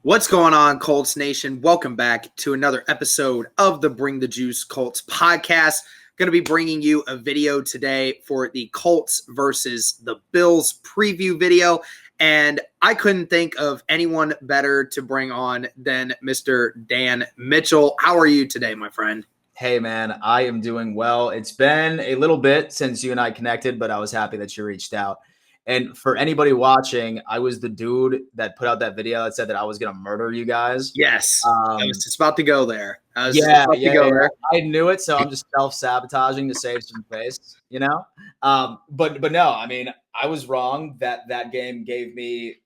What's going on, Colts Nation? Welcome back to another episode of the Bring the Juice Colts podcast. Going to be bringing you a video today for the Colts versus the Bills preview video. And I couldn't think of anyone better to bring on than Mr. Dan Mitchell. How are you today, my friend? Hey, man, I am doing well. It's been a little bit since you and I connected, but I was happy that you reached out. And for anybody watching, I was the dude that put out that video that said that I was going to murder you guys. Yes, I was just about to go there. I knew it, so I'm just self-sabotaging to save some face, you know? But no, I mean, I was wrong. That game gave me,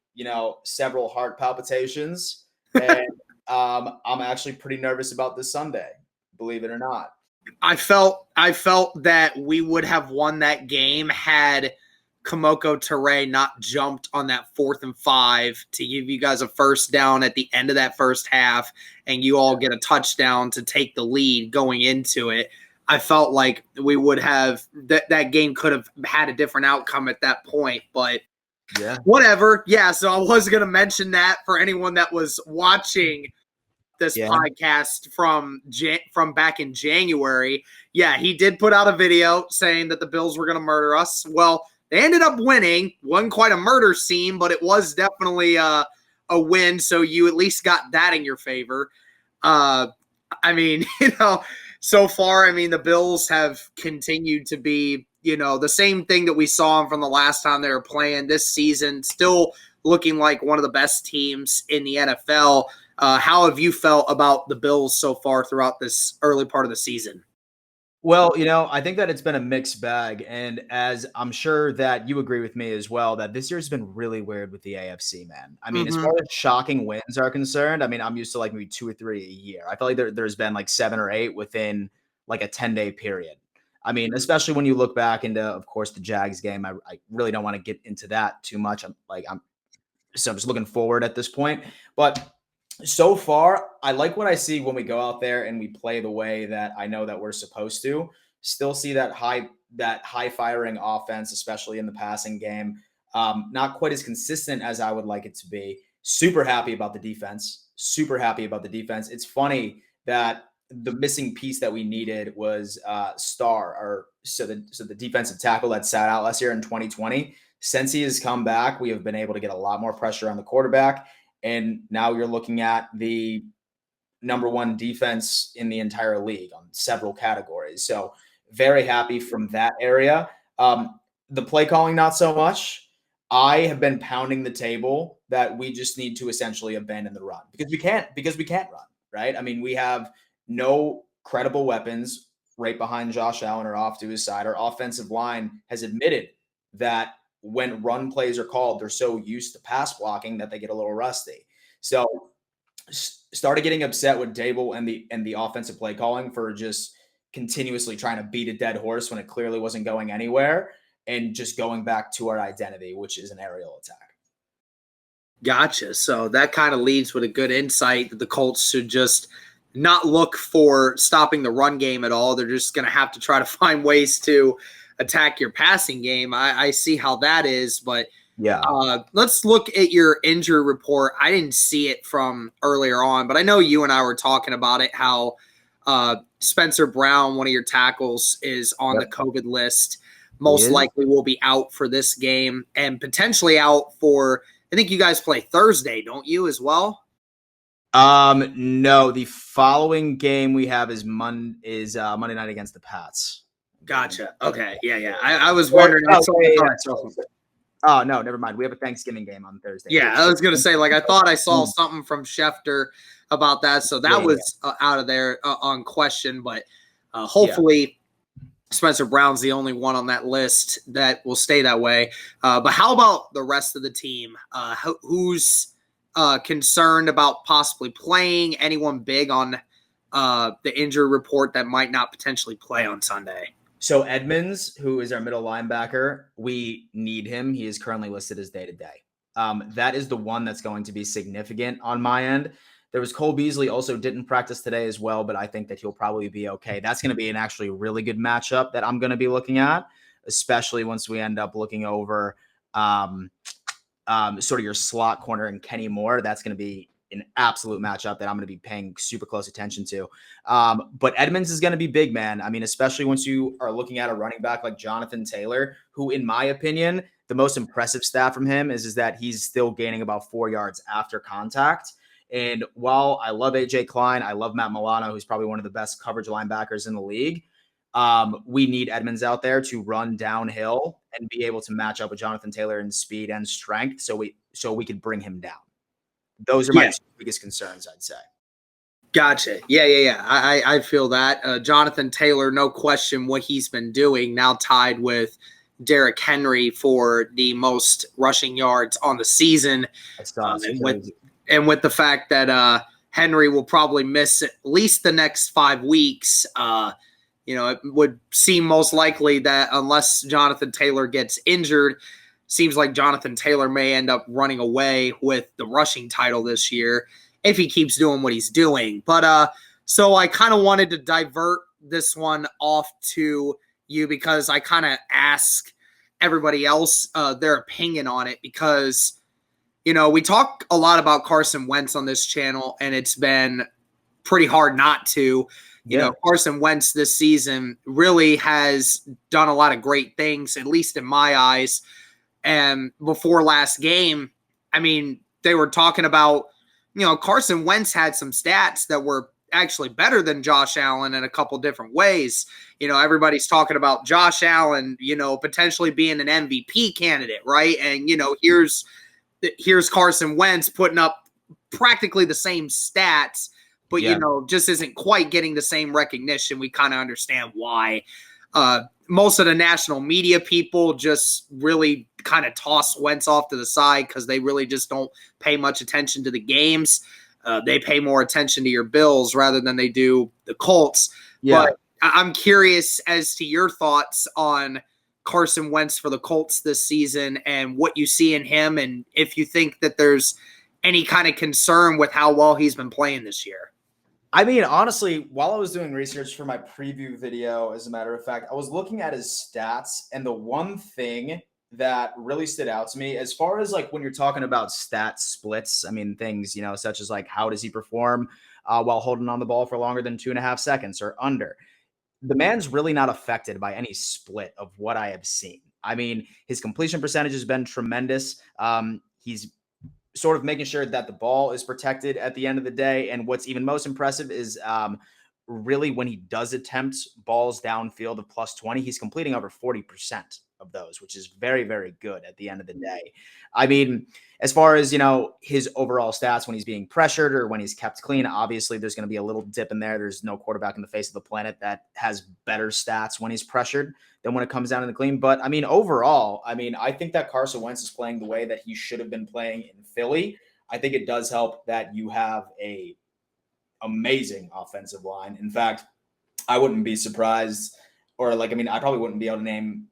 several heart palpitations. And I'm actually pretty nervous about this Sunday, believe it or not. I felt that we would have won that game had Kamoko Toure not jumped on that 4th and 5 to give you guys a first down at the end of that first half, and you all get a touchdown to take the lead going into it. I felt like we would have that game could have had a different outcome at that point, but yeah, whatever. Yeah, so I was going to mention that for anyone that was watching this podcast from back in January. Yeah, he did put out a video saying that the Bills were going to murder us. Well, they ended up winning. Wasn't quite a murder scene, but it was definitely a win. So you at least got that in your favor. I mean, so far, the Bills have continued to be, the same thing that we saw from the last time they were playing this season, still looking like one of the best teams in the NFL. How have you felt about the Bills so far throughout this early part of the season? Well, I think that it's been a mixed bag. And as I'm sure that you agree with me as well, that this year's been really weird with the AFC, man. I mean, as far as shocking wins are concerned, I'm used to like maybe 2 or 3 a year. I feel like there's been like 7 or 8 within like a 10-day period. I mean, especially when you look back into, of course, the Jags game. I really don't want to get into that too much. So I'm just looking forward at this point. But so far, I like what I see when we go out there and we play the way that I know that we're supposed to. Still see that high firing offense, especially in the passing game. Not quite as consistent as I would like it to be. Super happy about the defense. It's funny that the missing piece that we needed was the defensive tackle that sat out last year in 2020. Since he has come back, we have been able to get a lot more pressure on the quarterback. And now you're looking at the number 1 defense in the entire league on several categories. So very happy from that area. The play calling, not so much. I have been pounding the table that we just need to essentially abandon the run because we can't run, right? I mean, we have no credible weapons right behind Josh Allen or off to his side. Our offensive line has admitted that when run plays are called, they're so used to pass blocking that they get a little rusty. So started getting upset with Dable and the offensive play calling for just continuously trying to beat a dead horse when it clearly wasn't going anywhere and just going back to our identity, which is an aerial attack. Gotcha. So that kind of leads with a good insight that the Colts should just not look for stopping the run game at all. They're just going to have to try to find ways to attack your passing game. I see how that is, but yeah. Let's look at your injury report. I didn't see it from earlier on, but I know you and I were talking about it, how Spencer Brown, one of your tackles, is on the COVID list. Most likely will be out for this game and potentially out for, I think you guys play Thursday, don't you, as well? No, the following game we have is Monday night against the Pats. Gotcha. Okay. Yeah. I was wondering. Oh, no, never mind. We have a Thanksgiving game on Thursday. Yeah, I was going to say, I thought I saw something from Schefter about that. So that was out of there on question. But hopefully Spencer Brown's the only one on that list that will stay that way. But how about the rest of the team? Who's concerned about possibly playing? Anyone big on the injury report that might not potentially play on Sunday? So Edmonds, who is our middle linebacker, we need him. He is currently listed as day-to-day. That is the one that's going to be significant on my end. There was Cole Beasley, also didn't practice today as well, but I think that he'll probably be okay. That's going to be an actually really good matchup that I'm going to be looking at, especially once we end up looking over sort of your slot corner and Kenny Moore. That's going to be an absolute matchup that I'm going to be paying super close attention to. But Edmonds is going to be big, man. I mean, especially once you are looking at a running back like Jonathan Taylor, who, in my opinion, the most impressive stat from him is that he's still gaining about 4 yards after contact. And while I love AJ Klein, I love Matt Milano, who's probably one of the best coverage linebackers in the league. We need Edmonds out there to run downhill and be able to match up with Jonathan Taylor in speed and strength, so we could bring him down. Those are my two biggest concerns, I'd say. Gotcha. Yeah. I feel that. Jonathan Taylor, no question what he's been doing, now tied with Derrick Henry for the most rushing yards on the season. And with the fact that Henry will probably miss at least the next 5 weeks, it would seem most likely that unless Jonathan Taylor gets injured, seems like Jonathan Taylor may end up running away with the rushing title this year if he keeps doing what he's doing. But so I kind of wanted to divert this one off to you because I kind of ask everybody else their opinion on it because, we talk a lot about Carson Wentz on this channel, and it's been pretty hard not to. Carson Wentz this season really has done a lot of great things, at least in my eyes. And before last game, I mean, they were talking about, Carson Wentz had some stats that were actually better than Josh Allen in a couple different ways. Everybody's talking about Josh Allen, potentially being an MVP candidate, right? And, here's Carson Wentz putting up practically the same stats, but, just isn't quite getting the same recognition. We kind of understand why. Most of the national media people just really kind of toss Wentz off to the side because they really just don't pay much attention to the games. They pay more attention to your Bills rather than they do the Colts. Yeah. But I'm curious as to your thoughts on Carson Wentz for the Colts this season and what you see in him, and if you think that there's any kind of concern with how well he's been playing this year. I mean, honestly, while I was doing research for my preview video, as a matter of fact, I was looking at his stats, and the one thing that really stood out to me, as far as like when you're talking about stat splits, I mean, things, such as like how does he perform while holding on the ball for longer than 2.5 seconds or under. The man's really not affected by any split of what I have seen. I mean, his completion percentage has been tremendous. He's sort of making sure that the ball is protected at the end of the day. And what's even most impressive is really when he does attempt balls downfield of +20, he's completing over 40% of those, which is very, very good at the end of the day. I mean, as far as, his overall stats when he's being pressured or when he's kept clean, obviously there's going to be a little dip in there. There's no quarterback in the face of the planet that has better stats when he's pressured than when it comes down to the clean. But I mean, overall, I think that Carson Wentz is playing the way that he should have been playing in Philly. I think it does help that you have a amazing offensive line. In fact, I wouldn't be surprised, or I probably wouldn't be able to name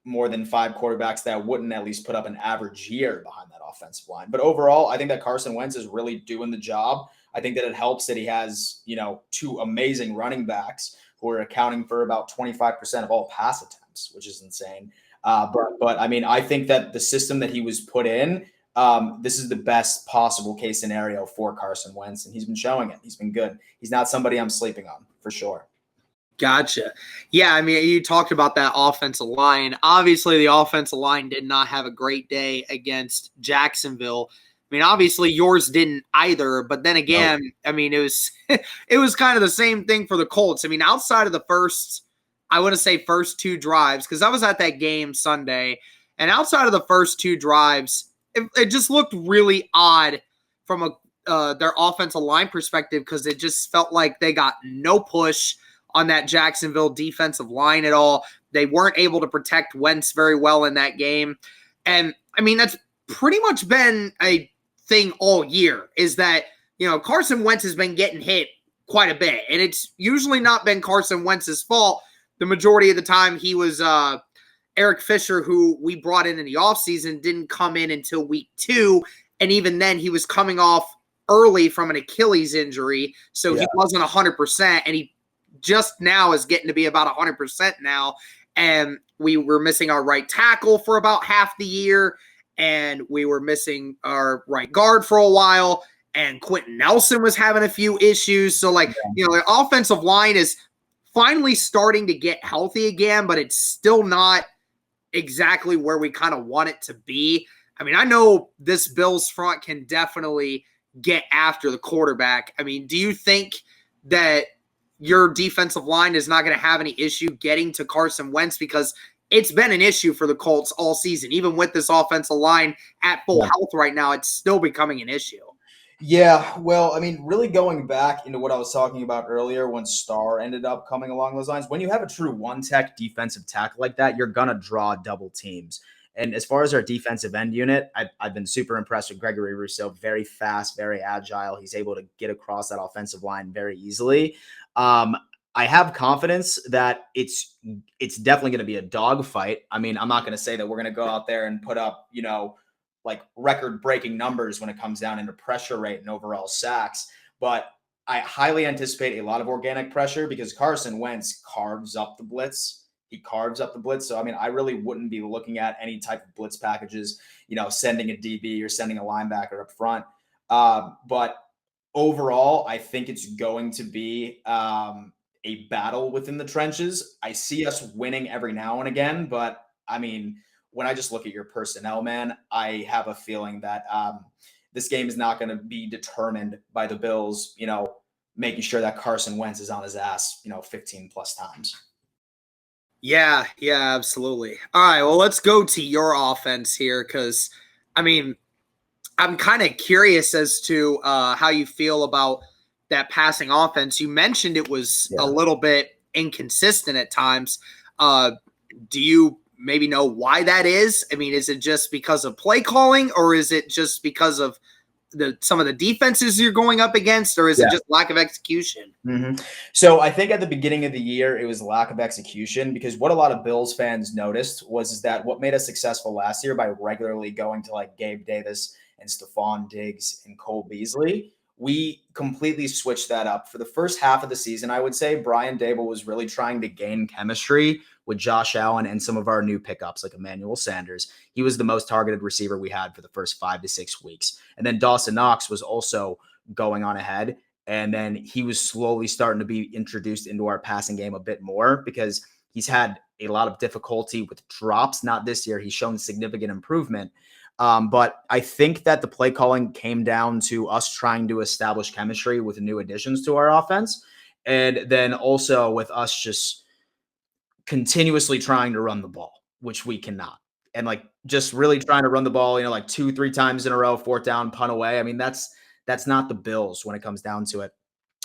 more than 5 quarterbacks that wouldn't at least put up an average year behind that offensive line. But overall, I think that Carson Wentz is really doing the job. I think that it helps that he has, 2 amazing running backs who are accounting for about 25% of all pass attempts, which is insane. But I think that the system that he was put in, this is the best possible case scenario for Carson Wentz, and he's been showing it. He's been good. He's not somebody I'm sleeping on, for sure. Gotcha. Yeah, I mean, you talked about that offensive line. Obviously, the offensive line did not have a great day against Jacksonville. I mean, obviously, yours didn't either. But then again, no. I mean, it was kind of the same thing for the Colts. I mean, outside of the first 2 drives, because I was at that game Sunday, and outside of the first 2 drives, it just looked really odd from their offensive line perspective because it just felt like they got no push on that Jacksonville defensive line at all. They weren't able to protect Wentz very well in that game. And, I mean, that's pretty much been a thing all year is that, Carson Wentz has been getting hit quite a bit. And it's usually not been Carson Wentz's fault. The majority of the time he was Eric Fisher, who we brought in the offseason, didn't come in until week 2. And even then he was coming off early from an Achilles injury. So he wasn't 100%. And he just now is getting to be about 100% now. And we were missing our right tackle for about half the year. And we were missing our right guard for a while. and Quentin Nelson was having a few issues. So, like, the offensive line is finally starting to get healthy again, but it's still not exactly where we kind of want it to be. I mean, I know this Bills front can definitely get after the quarterback. I mean, do you think that your defensive line is not going to have any issue getting to Carson Wentz? Because it's been an issue for the Colts all season. Even with this offensive line at full health right now, it's still becoming an issue. Yeah, well, I mean, really going back into what I was talking about earlier when Starr ended up coming along those lines, when you have a true one-tech defensive tackle like that, you're going to draw double teams. And as far as our defensive end unit, I've been super impressed with Gregory Rousseau. Very fast, very agile. He's able to get across that offensive line very easily. I have confidence that it's definitely going to be a dogfight. I mean, I'm not going to say that we're going to go out there and put up, like record-breaking numbers when it comes down into pressure rate and overall sacks. But I highly anticipate a lot of organic pressure because Carson Wentz carves up the blitz. He carves up the blitz. So, I mean, I really wouldn't be looking at any type of blitz packages, sending a DB or sending a linebacker up front. But overall, I think it's going to be a battle within the trenches. I see us winning every now and again, but I mean, when I just look at your personnel, man, I have a feeling that this game is not going to be determined by the Bills, making sure that Carson Wentz is on his ass, 15 plus times. Yeah, absolutely. All right, well, let's go to your offense here because, I mean, I'm kind of curious as to how you feel about that passing offense. You mentioned it was a little bit inconsistent at times. Do you maybe know why that is? I mean, is it just because of play calling, or is it just because of some of the defenses you're going up against, or is it just lack of execution? Mm-hmm. So I think at the beginning of the year, it was lack of execution because what a lot of Bills fans noticed was that what made us successful last year by regularly going to like Gabe Davis and Stephon Diggs and Cole Beasley, we completely switched that up. For the first half of the season, I would say Brian Daboll was really trying to gain chemistry with Josh Allen and some of our new pickups like Emmanuel Sanders. He was the most targeted receiver we had for the first 5 to 6 weeks. And then Dawson Knox was also going on ahead. And then he was slowly starting to be introduced into our passing game a bit more because he's had a lot of difficulty with drops. Not this year. He's shown significant improvement. But I think that the play calling came down to us trying to establish chemistry with new additions to our offense. And then also with us just continuously trying to run the ball, which we cannot. And like just really trying to run the ball, like 2-3 times in a row, 4th down, punt away. I mean, that's not the Bills when it comes down to it.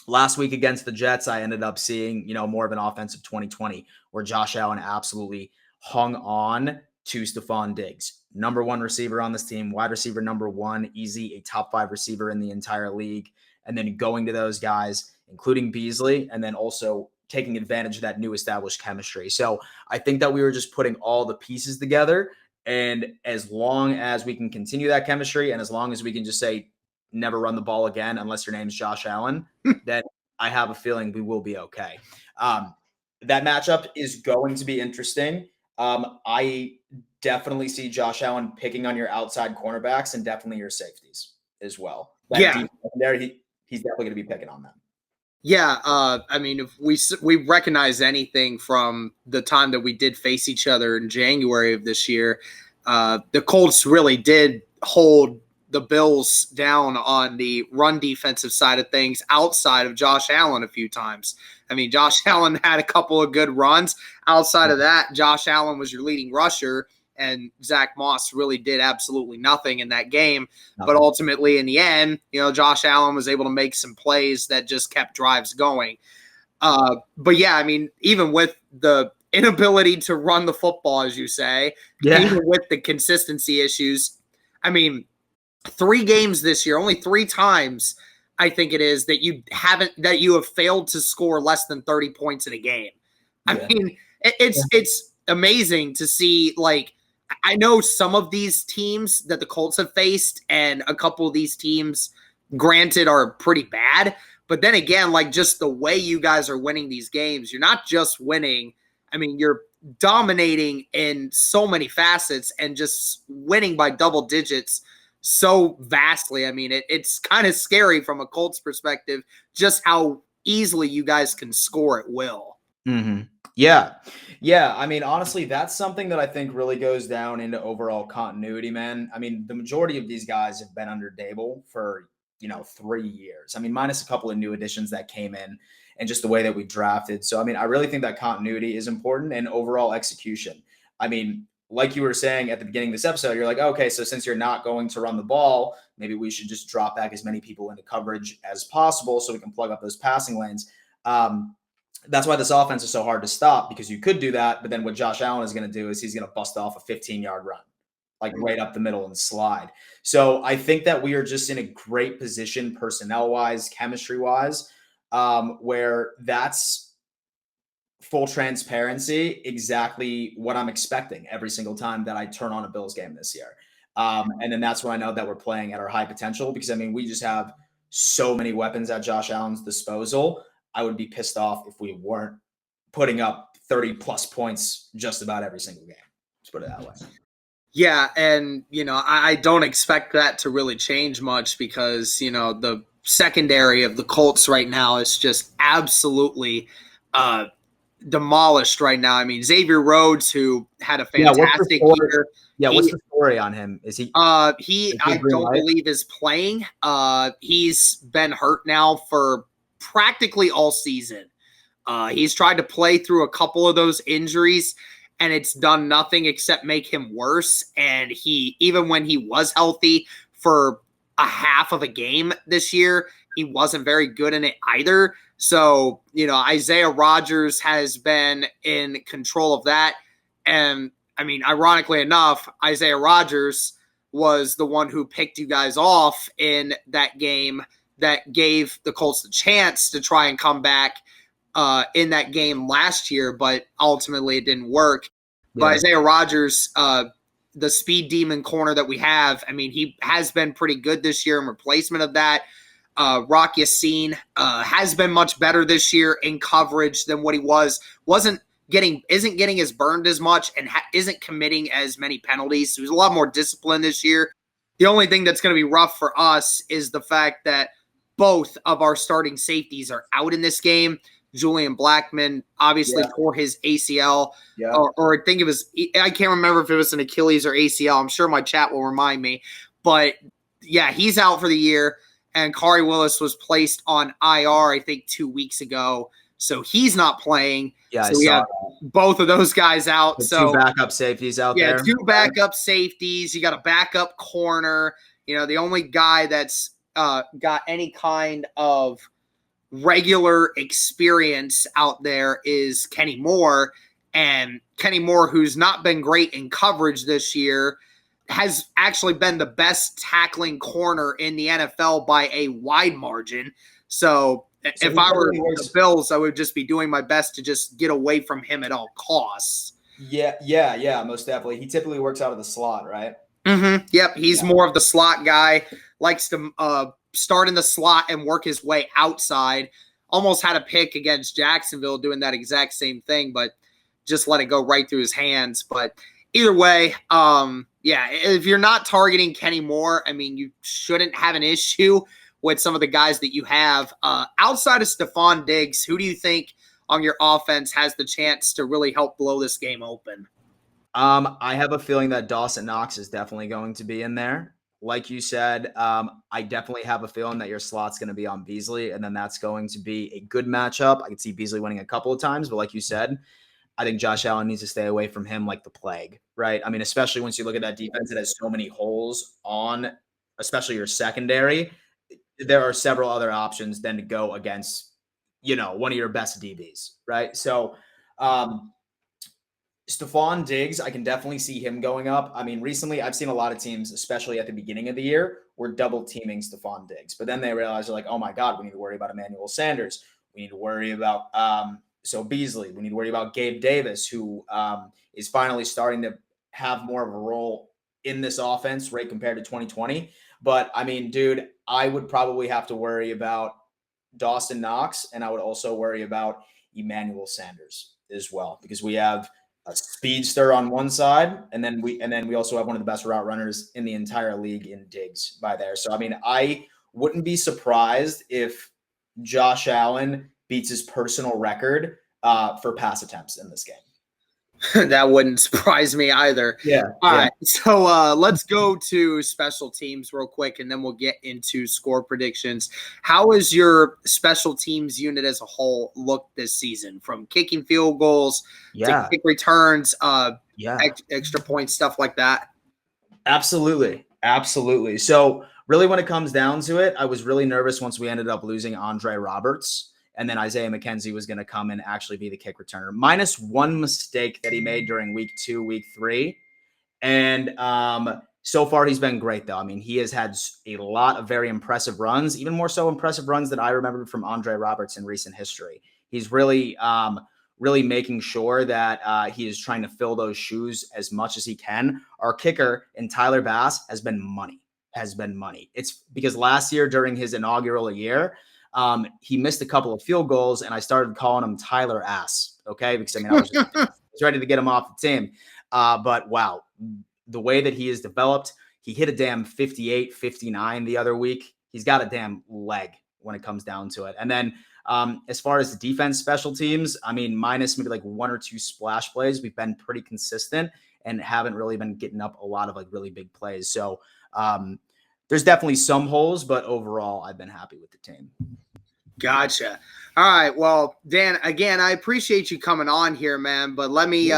Last week against the Jets, I ended up seeing, more of an offensive 2020 where Josh Allen absolutely hung on to Stephon Diggs. Number 1 receiver on this team, wide receiver number 1, easy, a top 5 receiver in the entire league. And then going to those guys, including Beasley, and then also taking advantage of that new established chemistry. So I think that we were just putting all the pieces together. And as long as we can continue that chemistry and as long as we can just say, never run the ball again unless your name's Josh Allen, then I have a feeling we will be okay. That matchup is going to be interesting. I definitely see Josh Allen picking on your outside cornerbacks and definitely your safeties as well. There, he's definitely going to be picking on them. Yeah, I mean, if we recognize anything from the time that we did face each other in January of this year, the Colts really did hold the Bills down on the run defensive side of things outside of Josh Allen a few times. I mean, Josh Allen had a couple of good runs. Outside of that, Josh Allen was your leading rusher, and Zach Moss really did absolutely nothing in that game. But ultimately, in the end, Josh Allen was able to make some plays that just kept drives going. But yeah, I mean, even with the inability to run the football, as you say, even with the consistency issues, I mean, 3 games this year, only 3 times I think it is that you have failed to score less than 30 points in a game. I mean, it's amazing to see. Like, I know some of these teams that the Colts have faced, and a couple of these teams, granted, are pretty bad. But then again, like, just the way you guys are winning these games, you're not just winning. I mean, you're dominating in so many facets and just winning by double digits so vastly. I mean, it's kind of scary from a Colts perspective, just how easily you guys can score at will. Mm-hmm. Yeah. Yeah. I mean, honestly, that's something that I think really goes down into overall continuity, man. I mean, the majority of these guys have been under Dable for, 3 years. I mean, minus a couple of new additions that came in and just the way that we drafted. So, I mean, I really think that continuity is important and overall execution. I mean, like you were saying at the beginning of this episode, you're like, okay, so since you're not going to run the ball, maybe we should just drop back as many people into coverage as possible so we can plug up those passing lanes. That's why this offense is so hard to stop, because you could do that. But then what Josh Allen is going to do is he's going to bust off a 15-yard run, like right up the middle and slide. So I think that we are just in a great position personnel-wise, chemistry-wise, where that's full transparency, exactly what I'm expecting every single time that I turn on a Bills game this year. And then that's when I know that we're playing at our high potential, because, I mean, we just have so many weapons at Josh Allen's disposal. I would be pissed off if we weren't putting up 30-plus points just about every single game. Let's put it that way. Yeah, and, I don't expect that to really change much because, the secondary of the Colts right now is just absolutely demolished right now. I mean, Xavier Rhodes, who had a fantastic year. Yeah, what's the story on him? Is he? I don't believe is playing. He's been hurt now for practically all season. He's tried to play through a couple of those injuries, and it's done nothing except make him worse. And even when he was healthy for a half of a game this year, he wasn't very good in it either. So, Isaiah Rodgers has been in control of that. And, I mean, ironically enough, Isaiah Rodgers was the one who picked you guys off in that game that gave the Colts the chance to try and come back in that game last year, but ultimately it didn't work. Yeah. But Isaiah Rodgers, the speed demon corner that we have, I mean, he has been pretty good this year in replacement of that. Rock Yassin has been much better this year in coverage than what he isn't getting as burned as much and isn't committing as many penalties. So there's a lot more discipline this year. The only thing that's going to be rough for us is the fact that both of our starting safeties are out in this game. Julian Blackmon obviously tore his ACL, or I think it was, I can't remember if it was an Achilles or ACL. I'm sure my chat will remind me. But yeah, he's out for the year. And Khari Willis was placed on IR, I think, 2 weeks ago. So he's not playing. Yeah, so we have both of those guys out. So 2 backup safeties out there. Yeah, 2 backup safeties. You got a backup corner. The only guy that's got any kind of regular experience out there is Kenny Moore. And Kenny Moore, who's not been great in coverage this year, has actually been the best tackling corner in the NFL by a wide margin. So if I were the Bills, I would just be doing my best to just get away from him at all costs. Yeah, most definitely. He typically works out of the slot, right? Mm-hmm. Yep, he's more of the slot guy, likes to start in the slot and work his way outside. Almost had a pick against Jacksonville doing that exact same thing, but just let it go right through his hands. But either way, if you're not targeting Kenny Moore, I mean, you shouldn't have an issue with some of the guys that you have. Outside of Stephon Diggs, who do you think on your offense has the chance to really help blow this game open? I have a feeling that Dawson Knox is definitely going to be in there. Like you said, I definitely have a feeling that your slot's going to be on Beasley, and then that's going to be a good matchup. I could see Beasley winning a couple of times, but like you said, I think Josh Allen needs to stay away from him like the plague, right? I mean, especially once you look at that defense that has so many holes on, especially your secondary, there are several other options than to go against, one of your best DBs, right? So, Stephon Diggs, I can definitely see him going up. I mean, recently I've seen a lot of teams, especially at the beginning of the year, were double teaming Stephon Diggs. But then they realize they're like, oh my God, we need to worry about Emmanuel Sanders. We need to worry about Beasley. We need to worry about Gabe Davis, who is finally starting to have more of a role in this offense, right, compared to 2020. But I mean, dude, I would probably have to worry about Dawson Knox, and I would also worry about Emmanuel Sanders as well, because we have a speedster on one side, and then we also have one of the best route runners in the entire league in Diggs by there. So I mean, I wouldn't be surprised if Josh Allen beats his personal record for pass attempts in this game. That wouldn't surprise me either. Yeah. All right. So let's go to special teams real quick, and then we'll get into score predictions. How has your special teams unit as a whole looked this season, from kicking field goals to kick returns, extra points, stuff like that? Absolutely. So really, when it comes down to it, I was really nervous once we ended up losing Andre Roberts. And then Isaiah McKenzie was going to come and actually be the kick returner. Minus one mistake that he made during week 2, week 3. And so far he's been great, though. I mean, he has had a lot of very impressive runs, even more so impressive runs than I remembered from Andre Roberts in recent history. He's really making sure that he is trying to fill those shoes as much as he can. Our kicker in Tyler Bass has been money. It's because last year during his inaugural year, he missed a couple of field goals, and I started calling him Tyler Ass, okay? Because, I mean, I was ready to get him off the team. But, wow, the way that he is developed, he hit a damn 58, 59 the other week. He's got a damn leg when it comes down to it. And then as far as the defense special teams, I mean, minus maybe like 1 or 2 splash plays, we've been pretty consistent and haven't really been getting up a lot of like really big plays. So there's definitely some holes, but overall, I've been happy with the team. Gotcha. All right. Well, Dan, again, I appreciate you coming on here, man. But let me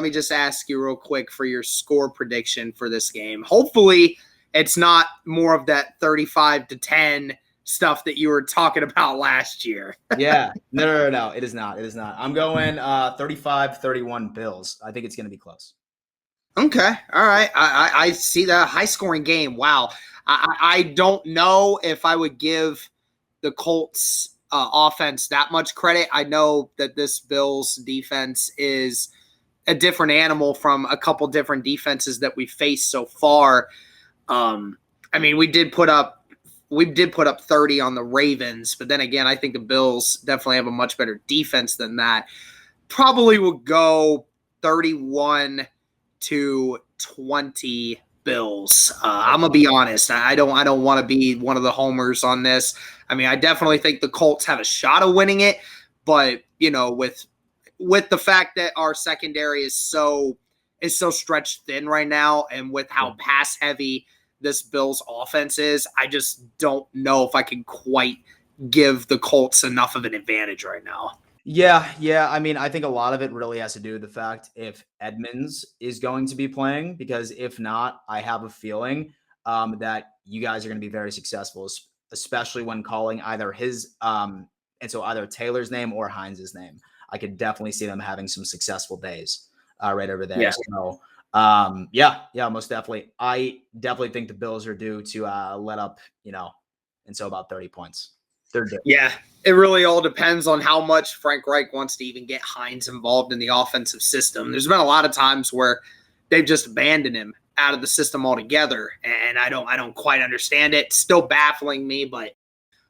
just ask you real quick for your score prediction for this game. Hopefully, it's not more of that 35-10 stuff that you were talking about last year. Yeah. No. It is not. I'm going 35-31 Bills. I think it's going to be close. Okay. All right. I see that high-scoring game. Wow. I don't know if I would give the Colts offense that much credit. I know that this Bills defense is a different animal from a couple different defenses that we faced so far. I mean, we did put up 30 on the Ravens, but then again, I think the Bills definitely have a much better defense than that. Probably will go 31-20 Bills. I'm gonna be honest. I don't want to be one of the homers on this. I mean, I definitely think the Colts have a shot of winning it, but you know, with the fact that our secondary is so stretched thin right now, and with how pass heavy this Bills offense is, I just don't know if I can quite give the Colts enough of an advantage right now. Yeah. I mean, I think a lot of it really has to do with the fact if Edmonds is going to be playing, because if not, I have a feeling that you guys are going to be very successful, especially when calling either his either Taylor's name or Hines' name. I could definitely see them having some successful days right over there. Yeah. So most definitely. I definitely think the Bills are due to let up, and so about 30 points. They're due. Yeah, it really all depends on how much Frank Reich wants to even get Hines involved in the offensive system. There's been a lot of times where they've just abandoned him out of the system altogether, and I don't quite understand it. It's still baffling me, but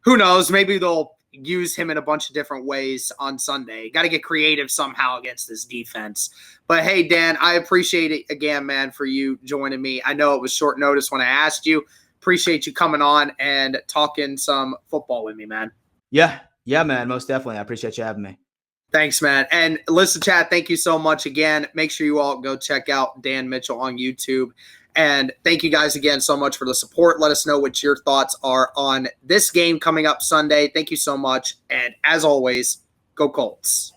who knows? Maybe they'll use him in a bunch of different ways on Sunday. Got to get creative somehow against this defense. But hey, Dan, I appreciate it again, man, for you joining me. I know it was short notice when I asked you. Appreciate you coming on and talking some football with me, man. Yeah, man, most definitely. I appreciate you having me. Thanks, man. And listen, chat, thank you so much again. Make sure you all go check out Dan Mitchell on YouTube. And thank you guys again so much for the support. Let us know what your thoughts are on this game coming up Sunday. Thank you so much. And as always, go Colts.